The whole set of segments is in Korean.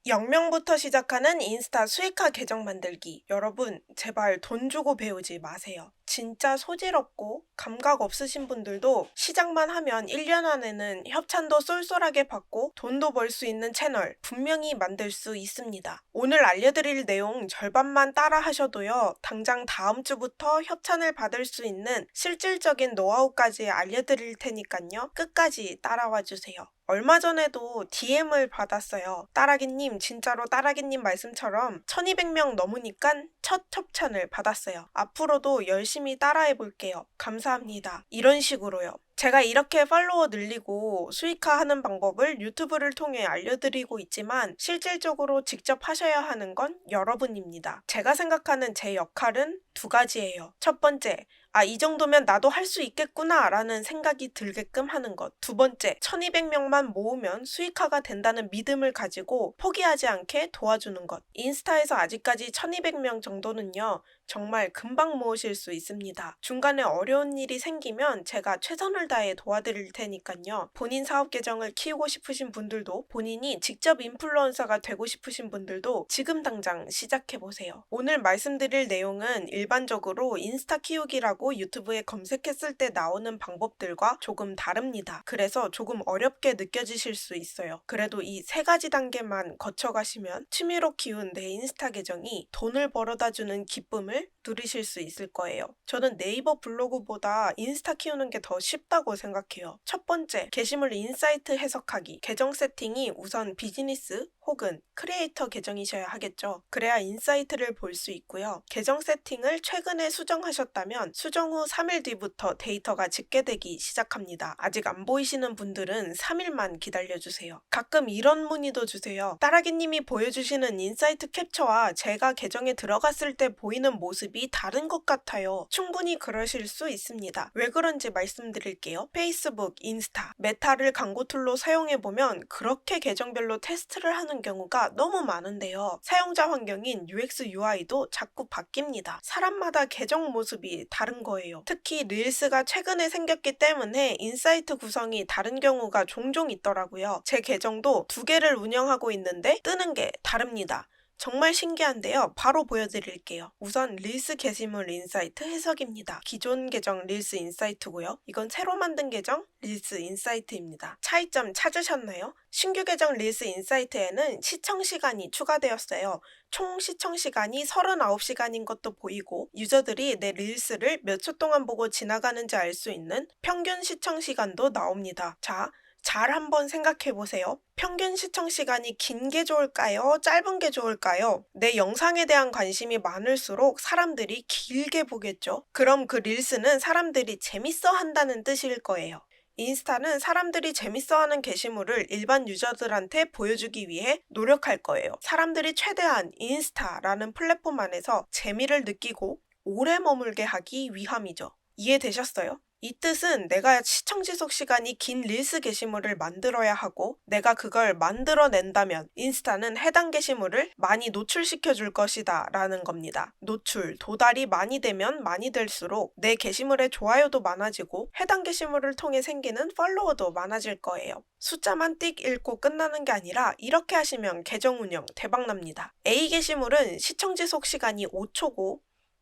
영명부터 시작하는 인스타 수익화 계정 만들기. 여러분, 제발 돈 주고 배우지 마세요. 진짜 소질없고 감각 없으신 분들도 시작만 하면 1년 안에는 협찬도 쏠쏠하게 받고 돈도 벌 수 있는 채널 분명히 만들 수 있습니다. 오늘 알려드릴 내용 절반만 따라 하셔도요, 당장 다음 주부터 협찬을 받을 수 있는 실질적인 노하우까지 알려드릴 테니까요, 끝까지 따라와 주세요. 얼마 전에도 DM을 받았어요. 따라기님, 진짜로 따라기님 말씀처럼 1200명 넘으니까 첫 협찬을 받았어요. 앞으로도 열심히 따라해 볼게요. 감사합니다. 이런 식으로요. 제가 이렇게 팔로워 늘리고 수익화하는 방법을 유튜브를 통해 알려드리고 있지만 실질적으로 직접 하셔야 하는 건 여러분입니다. 제가 생각하는 제 역할은 두 가지예요. 첫 번째, 이 정도면 나도 할 수 있겠구나 라는 생각이 들게끔 하는 것. 두 번째, 1200명만 모으면 수익화가 된다는 믿음을 가지고 포기하지 않게 도와주는 것. 인스타에서 아직까지 1200명 정도는요, 정말 금방 모으실 수 있습니다. 중간에 어려운 일이 생기면 제가 최선을 다해 도와드릴 테니까요. 본인 사업 계정을 키우고 싶으신 분들도, 본인이 직접 인플루언서가 되고 싶으신 분들도 지금 당장 시작해보세요. 오늘 말씀드릴 내용은 일반적으로 인스타 키우기라고 유튜브에 검색했을 때 나오는 방법들과 조금 다릅니다. 그래서 조금 어렵게 느껴지실 수 있어요. 그래도 이 세 가지 단계만 거쳐가시면 취미로 키운 내 인스타 계정이 돈을 벌어다주는 기쁨을 누리실 수 있을 거예요. 저는 네이버 블로그보다 인스타 키우는 게 더 쉽다고 생각해요. 첫 번째, 게시물 인사이트 해석하기. 계정 세팅이 우선 비즈니스 혹은 크리에이터 계정이셔야 하겠죠. 그래야 인사이트를 볼 수 있고요. 계정 세팅을 최근에 수정하셨다면 수정 후 3일 뒤부터 데이터가 집계되기 시작합니다. 아직 안 보이시는 분들은 3일만 기다려주세요. 가끔 이런 문의도 주세요. 따라기님이 보여주시는 인사이트 캡처와 제가 계정에 들어갔을 때 보이는 모습이 다른 것 같아요. 충분히 그러실 수 있습니다. 왜 그런지 말씀드릴게요. 페이스북, 인스타, 메타를 광고 툴로 사용해보면 그렇게 계정별로 테스트를 하는 경우가 너무 많은데요. 사용자 환경인 UX, UI도 자꾸 바뀝니다. 사람마다 계정 모습이 다른 거예요. 특히 릴스가 최근에 생겼기 때문에 인사이트 구성이 다른 경우가 종종 있더라고요. 제 계정도 2개를 운영하고 있는데 뜨는 게 다릅니다. 정말 신기한데요. 바로 보여드릴게요. 우선 릴스 게시물 인사이트 해석입니다. 기존 계정 릴스 인사이트고요. 이건 새로 만든 계정 릴스 인사이트입니다. 차이점 찾으셨나요? 신규 계정 릴스 인사이트에는 시청 시간이 추가되었어요. 총 시청 시간이 39시간인 것도 보이고, 유저들이 내 릴스를 몇 초 동안 보고 지나가는지 알 수 있는 평균 시청 시간도 나옵니다. 자, 잘 한번 생각해 보세요. 평균 시청 시간이 긴 게 좋을까요? 짧은 게 좋을까요? 내 영상에 대한 관심이 많을수록 사람들이 길게 보겠죠? 그럼 그 릴스는 사람들이 재밌어 한다는 뜻일 거예요. 인스타는 사람들이 재밌어하는 게시물을 일반 유저들한테 보여주기 위해 노력할 거예요. 사람들이 최대한 인스타라는 플랫폼 안에서 재미를 느끼고 오래 머물게 하기 위함이죠. 이해되셨어요? 이 뜻은 내가 시청 지속 시간이 긴 릴스 게시물을 만들어야 하고, 내가 그걸 만들어낸다면 인스타는 해당 게시물을 많이 노출시켜 줄 것이다 라는 겁니다. 노출, 도달이 많이 되면 많이 될수록 내 게시물의 좋아요도 많아지고 해당 게시물을 통해 생기는 팔로워도 많아질 거예요. 숫자만 띡 읽고 끝나는 게 아니라 이렇게 하시면 계정 운영 대박납니다. A 게시물은 시청 지속 시간이 5초고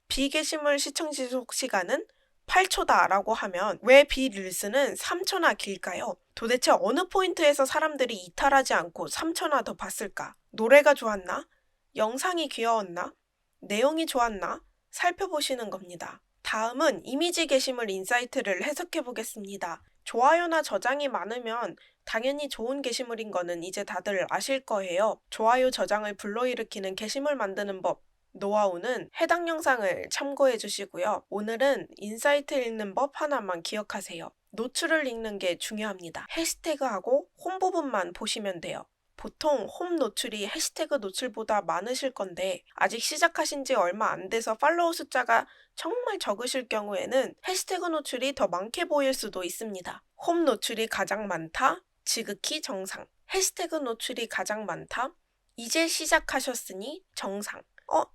B 게시물 시청 지속 시간은 8초다 라고 하면 왜 비릴스는 3초나 길까요? 도대체 어느 포인트에서 사람들이 이탈하지 않고 3초나 더 봤을까? 노래가 좋았나? 영상이 귀여웠나? 내용이 좋았나? 살펴보시는 겁니다. 다음은 이미지 게시물 인사이트를 해석해 보겠습니다. 좋아요나 저장이 많으면 당연히 좋은 게시물인 거는 이제 다들 아실 거예요. 좋아요 저장을 불러일으키는 게시물 만드는 법, 노하우는 해당 영상을 참고해 주시고요. 오늘은 인사이트 읽는 법 하나만 기억하세요. 노출을 읽는 게 중요합니다. 해시태그하고 홈 부분만 보시면 돼요. 보통 홈 노출이 해시태그 노출보다 많으실 건데, 아직 시작하신 지 얼마 안 돼서 팔로워 숫자가 정말 적으실 경우에는 해시태그 노출이 더 많게 보일 수도 있습니다. 홈 노출이 가장 많다? 지극히 정상. 해시태그 노출이 가장 많다? 이제 시작하셨으니 정상.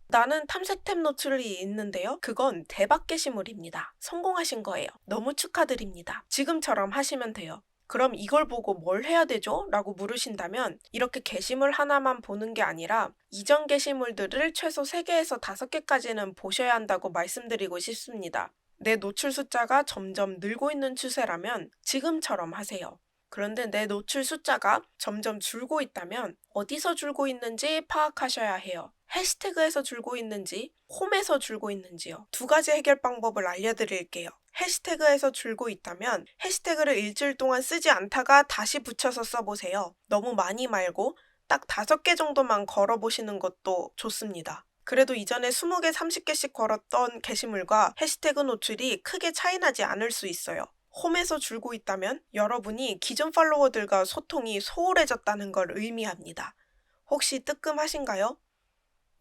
나는 탐색템 노출이 있는데요. 그건 대박 게시물입니다. 성공하신 거예요. 너무 축하드립니다. 지금처럼 하시면 돼요. 그럼 이걸 보고 뭘 해야 되죠? 라고 물으신다면 이렇게 게시물 하나만 보는 게 아니라 이전 게시물들을 최소 3개에서 5개까지는 보셔야 한다고 말씀드리고 싶습니다. 내 노출 숫자가 점점 늘고 있는 추세라면 지금처럼 하세요. 그런데 내 노출 숫자가 점점 줄고 있다면 어디서 줄고 있는지 파악하셔야 해요. 해시태그에서 줄고 있는지, 홈에서 줄고 있는지요. 2가지 해결 방법을 알려드릴게요. 해시태그에서 줄고 있다면 해시태그를 일주일 동안 쓰지 않다가 다시 붙여서 써보세요. 너무 많이 말고 딱 5개 정도만 걸어보시는 것도 좋습니다. 그래도 이전에 20개, 30개씩 걸었던 게시물과 해시태그 노출이 크게 차이나지 않을 수 있어요. 홈에서 줄고 있다면 여러분이 기존 팔로워들과 소통이 소홀해졌다는 걸 의미합니다. 혹시 뜨끔하신가요?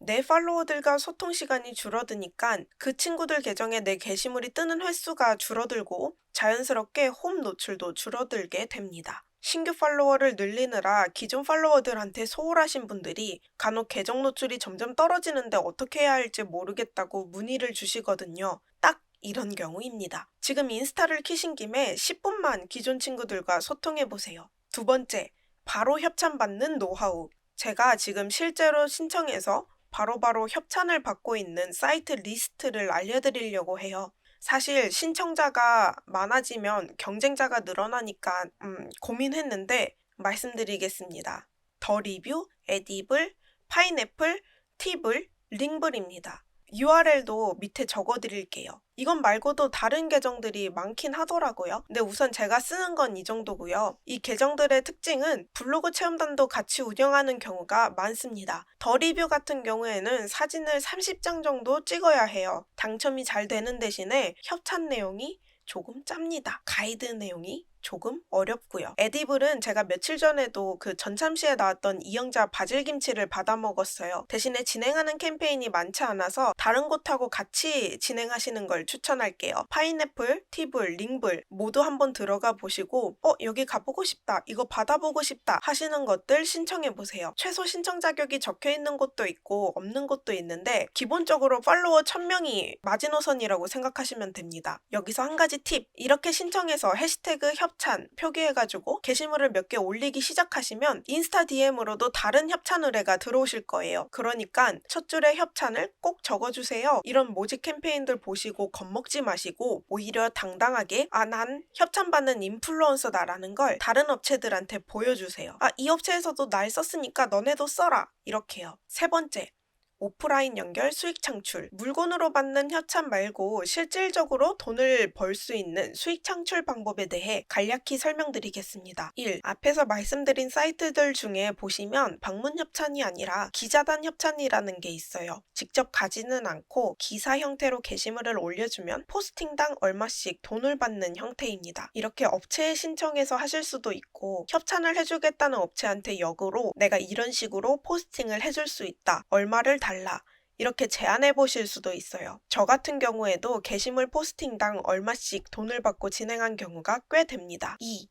내 팔로워들과 소통 시간이 줄어드니까 그 친구들 계정에 내 게시물이 뜨는 횟수가 줄어들고 자연스럽게 홈 노출도 줄어들게 됩니다. 신규 팔로워를 늘리느라 기존 팔로워들한테 소홀하신 분들이 간혹 계정 노출이 점점 떨어지는데 어떻게 해야 할지 모르겠다고 문의를 주시거든요. 딱 이런 경우입니다. 지금 인스타를 키신 김에 10분만 기존 친구들과 소통해보세요. 2번째, 바로 협찬받는 노하우. 제가 지금 실제로 신청해서 바로바로 협찬을 받고 있는 사이트 리스트를 알려드리려고 해요. 사실 신청자가 많아지면 경쟁자가 늘어나니까 고민했는데 말씀드리겠습니다. 더 리뷰, 에디블, 파인애플, 팁을, 링블입니다. URL도 밑에 적어드릴게요. 이건 말고도 다른 계정들이 많긴 하더라고요. 근데 우선 제가 쓰는 건 이 정도고요. 이 계정들의 특징은 블로그 체험단도 같이 운영하는 경우가 많습니다. 더 리뷰 같은 경우에는 사진을 30장 정도 찍어야 해요. 당첨이 잘 되는 대신에 협찬 내용이 조금 짭니다. 가이드 내용이 조금 어렵고요. 에디블은 제가 며칠 전에도 그 전참시에 나왔던 이영자 바질김치를 받아 먹었어요. 대신에 진행하는 캠페인이 많지 않아서 다른 곳하고 같이 진행하시는 걸 추천할게요. 파인애플, 팁을, 링블 모두 한번 들어가 보시고 여기 가보고 싶다, 이거 받아보고 싶다 하시는 것들 신청해보세요. 최소 신청 자격이 적혀있는 곳도 있고 없는 곳도 있는데 기본적으로 팔로워 1000명이 마지노선이라고 생각하시면 됩니다. 여기서 한 가지 팁, 이렇게 신청해서 해시태그 협찬 표기해가지고 게시물을 몇 개 올리기 시작하시면 인스타 DM으로도 다른 협찬 의뢰가 들어오실 거예요. 그러니까 첫 줄에 협찬을 꼭 적어주세요. 이런 모집 캠페인들 보시고 겁먹지 마시고 오히려 당당하게 난 협찬받는 인플루언서다라는 걸 다른 업체들한테 보여주세요. 이 업체에서도 날 썼으니까 너네도 써라, 이렇게요. 3번째, 오프라인 연결 수익 창출. 물건으로 받는 협찬 말고 실질적으로 돈을 벌 수 있는 수익 창출 방법에 대해 간략히 설명드리겠습니다. 1. 앞에서 말씀드린 사이트들 중에 보시면 방문 협찬이 아니라 기자단 협찬이라는 게 있어요. 직접 가지는 않고 기사 형태로 게시물을 올려주면 포스팅당 얼마씩 돈을 받는 형태입니다. 이렇게 업체에 신청해서 하실 수도 있고 협찬을 해주겠다는 업체한테 역으로 내가 이런 식으로 포스팅을 해줄 수 있다, 얼마를 달라, 이렇게 제안해 보실 수도 있어요. 저 같은 경우에도 게시물 포스팅당 얼마씩 돈을 받고 진행한 경우가 꽤 됩니다. 2.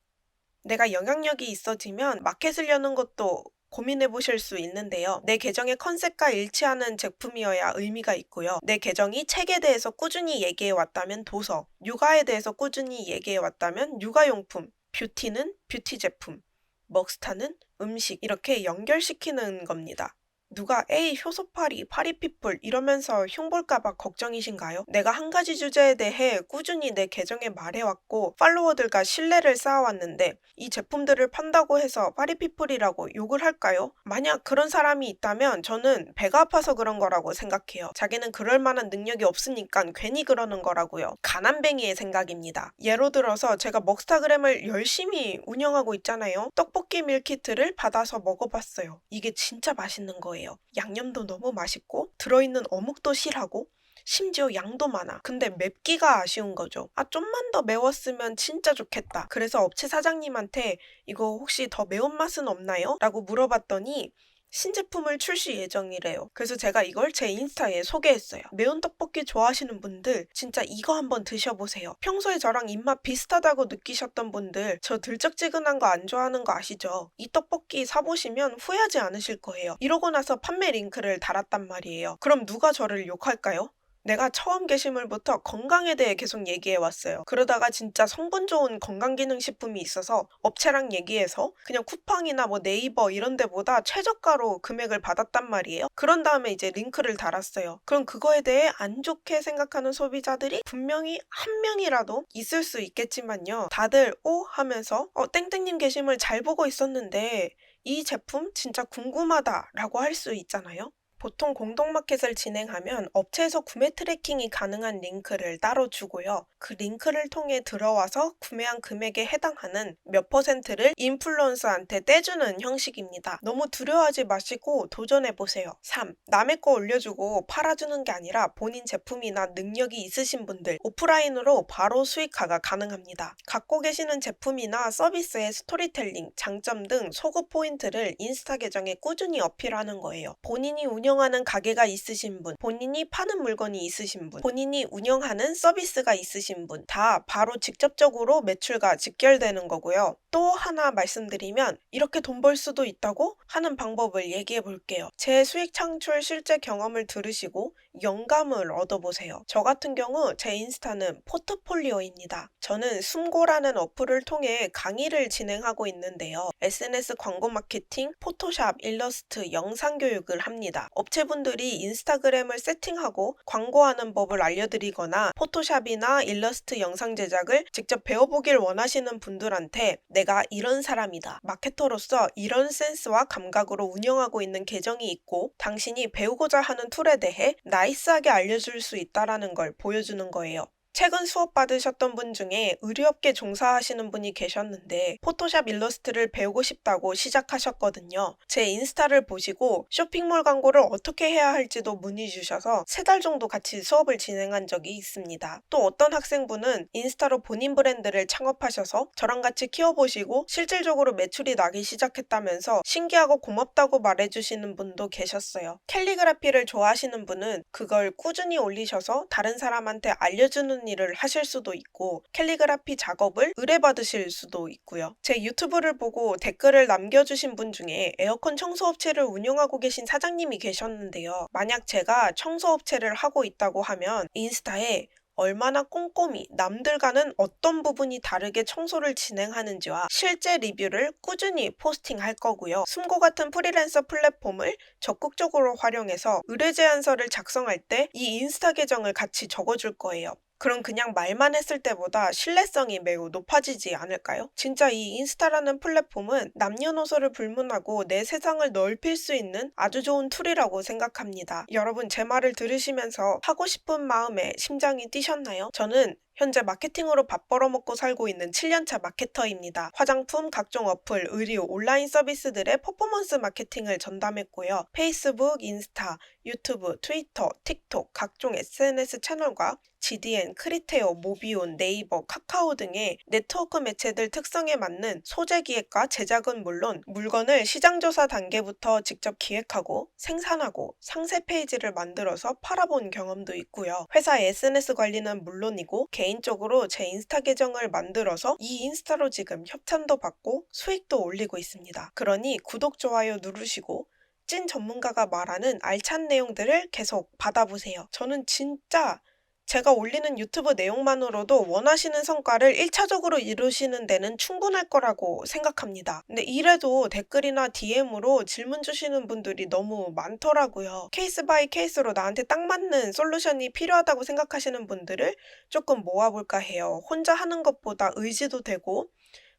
내가 영향력이 있어지면 마켓을 여는 것도 고민해 보실 수 있는데요. 내 계정의 컨셉과 일치하는 제품이어야 의미가 있고요. 내 계정이 책에 대해서 꾸준히 얘기해 왔다면 도서, 육아에 대해서 꾸준히 얘기해 왔다면 육아용품, 뷰티는 뷰티 제품, 먹스타는 음식, 이렇게 연결시키는 겁니다. 누가 에이 효소파리, 파리피플 이러면서 흉볼까봐 걱정이신가요? 내가 한 가지 주제에 대해 꾸준히 내 계정에 말해왔고 팔로워들과 신뢰를 쌓아왔는데 이 제품들을 판다고 해서 파리피플이라고 욕을 할까요? 만약 그런 사람이 있다면 저는 배가 아파서 그런 거라고 생각해요. 자기는 그럴 만한 능력이 없으니까 괜히 그러는 거라고요. 가난뱅이의 생각입니다. 예로 들어서 제가 먹스타그램을 열심히 운영하고 있잖아요. 떡볶이 밀키트를 받아서 먹어봤어요. 이게 진짜 맛있는 거예요. 양념도 너무 맛있고 들어있는 어묵도 실하고 심지어 양도 많아. 근데 맵기가 아쉬운 거죠. 좀만 더 매웠으면 진짜 좋겠다. 그래서 업체 사장님한테 이거 혹시 더 매운맛은 없나요? 라고 물어봤더니 신제품을 출시 예정이래요. 그래서 제가 이걸 제 인스타에 소개했어요. 매운 떡볶이 좋아하시는 분들 진짜 이거 한번 드셔보세요. 평소에 저랑 입맛 비슷하다고 느끼셨던 분들 저 들쩍지근한 거 안 좋아하는 거 아시죠? 이 떡볶이 사보시면 후회하지 않으실 거예요. 이러고 나서 판매 링크를 달았단 말이에요. 그럼 누가 저를 욕할까요? 내가 처음 게시물부터 건강에 대해 계속 얘기해 왔어요. 그러다가 진짜 성분 좋은 건강기능식품이 있어서 업체랑 얘기해서 그냥 쿠팡이나 뭐 네이버 이런 데보다 최저가로 금액을 받았단 말이에요. 그런 다음에 이제 링크를 달았어요. 그럼 그거에 대해 안 좋게 생각하는 소비자들이 분명히 한 명이라도 있을 수 있겠지만요. 다들 오 하면서 땡땡님 게시물 잘 보고 있었는데 이 제품 진짜 궁금하다라고 할 수 있잖아요. 보통 공동마켓을 진행하면 업체에서 구매 트래킹이 가능한 링크를 따로 주고요. 그 링크를 통해 들어와서 구매한 금액에 해당하는 몇 퍼센트를 인플루언서한테 떼주는 형식입니다. 너무 두려워하지 마시고 도전해보세요. 3. 남의 거 올려주고 팔아주는 게 아니라 본인 제품이나 능력이 있으신 분들 오프라인으로 바로 수익화가 가능합니다. 갖고 계시는 제품이나 서비스의 스토리텔링, 장점 등 소구 포인트를 인스타 계정에 꾸준히 어필하는 거예요. 본인이 운영하는 가게가 있으신 분, 본인이 파는 물건이 있으신 분, 본인이 운영하는 서비스가 있으신 분, 다 바로 직접적으로 매출과 직결되는 거고요. 또 하나 말씀드리면 이렇게 돈 벌 수도 있다고 하는 방법을 얘기해 볼게요. 제 수익 창출 실제 경험을 들으시고 영감을 얻어보세요. 저 같은 경우 제 인스타는 포트폴리오입니다. 저는 숨고라는 어플을 통해 강의를 진행하고 있는데요. SNS 광고 마케팅, 포토샵, 일러스트, 영상 교육을 합니다. 업체분들이 인스타그램을 세팅하고 광고하는 법을 알려드리거나 포토샵이나 일러스트 영상 제작을 직접 배워보길 원하시는 분들한테 내가 이런 사람이다. 마케터로서 이런 센스와 감각으로 운영하고 있는 계정이 있고 당신이 배우고자 하는 툴에 대해 나이스하게 알려줄 수 있다라는 걸 보여주는 거예요. 최근 수업 받으셨던 분 중에 의류업계 종사하시는 분이 계셨는데 포토샵 일러스트를 배우고 싶다고 시작하셨거든요. 제 인스타를 보시고 쇼핑몰 광고를 어떻게 해야 할지도 문의 주셔서 3달 정도 같이 수업을 진행한 적이 있습니다. 또 어떤 학생분은 인스타로 본인 브랜드를 창업하셔서 저랑 같이 키워보시고 실질적으로 매출이 나기 시작했다면서 신기하고 고맙다고 말해주시는 분도 계셨어요. 캘리그라피를 좋아하시는 분은 그걸 꾸준히 올리셔서 다른 사람한테 알려주는 일을 하실 수도 있고 캘리그라피 작업을 의뢰받으실 수도 있고요. 제 유튜브를 보고 댓글을 남겨주신 분 중에 에어컨 청소업체를 운영하고 계신 사장님이 계셨는데요. 만약 제가 청소업체를 하고 있다고 하면 인스타에 얼마나 꼼꼼히 남들과는 어떤 부분이 다르게 청소를 진행하는지와 실제 리뷰를 꾸준히 포스팅할 거고요. 숨고 같은 프리랜서 플랫폼을 적극적으로 활용해서 의뢰 제안서를 작성할 때 이 인스타 계정을 같이 적어줄 거예요. 그럼 그냥 말만 했을 때보다 신뢰성이 매우 높아지지 않을까요? 진짜 이 인스타라는 플랫폼은 남녀노소를 불문하고 내 세상을 넓힐 수 있는 아주 좋은 툴이라고 생각합니다. 여러분 제 말을 들으시면서 하고 싶은 마음에 심장이 뛰셨나요? 저는 현재 마케팅으로 밥 벌어먹고 살고 있는 7년차 마케터입니다. 화장품, 각종 어플, 의류, 온라인 서비스들의 퍼포먼스 마케팅을 전담했고요. 페이스북, 인스타, 유튜브, 트위터, 틱톡, 각종 SNS 채널과 GDN, 크리테오, 모비온, 네이버, 카카오 등의 네트워크 매체들 특성에 맞는 소재 기획과 제작은 물론 물건을 시장조사 단계부터 직접 기획하고 생산하고 상세 페이지를 만들어서 팔아본 경험도 있고요. 회사 SNS 관리는 물론이고 개인적으로 제 인스타 계정을 만들어서 이 인스타로 지금 협찬도 받고 수익도 올리고 있습니다. 그러니 구독, 좋아요 누르시고 찐 전문가가 말하는 알찬 내용들을 계속 받아보세요. 저는 진짜 제가 올리는 유튜브 내용만으로도 원하시는 성과를 1차적으로 이루시는 데는 충분할 거라고 생각합니다. 근데 이래도 댓글이나 DM으로 질문 주시는 분들이 너무 많더라고요. 케이스 바이 케이스로 나한테 딱 맞는 솔루션이 필요하다고 생각하시는 분들을 조금 모아볼까 해요. 혼자 하는 것보다 의지도 되고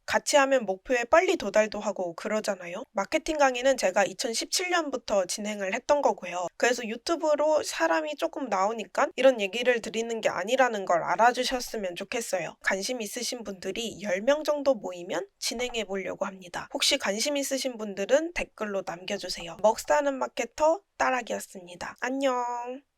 같이 하면 목표에 빨리 도달도 하고 그러잖아요. 마케팅 강의는 제가 2017년부터 진행을 했던 거고요. 그래서 유튜브로 사람이 조금 나오니까 이런 얘기를 드리는 게 아니라는 걸 알아주셨으면 좋겠어요. 관심 있으신 분들이 10명 정도 모이면 진행해 보려고 합니다. 혹시 관심 있으신 분들은 댓글로 남겨주세요. 먹사는 마케터 따락이었습니다. 안녕.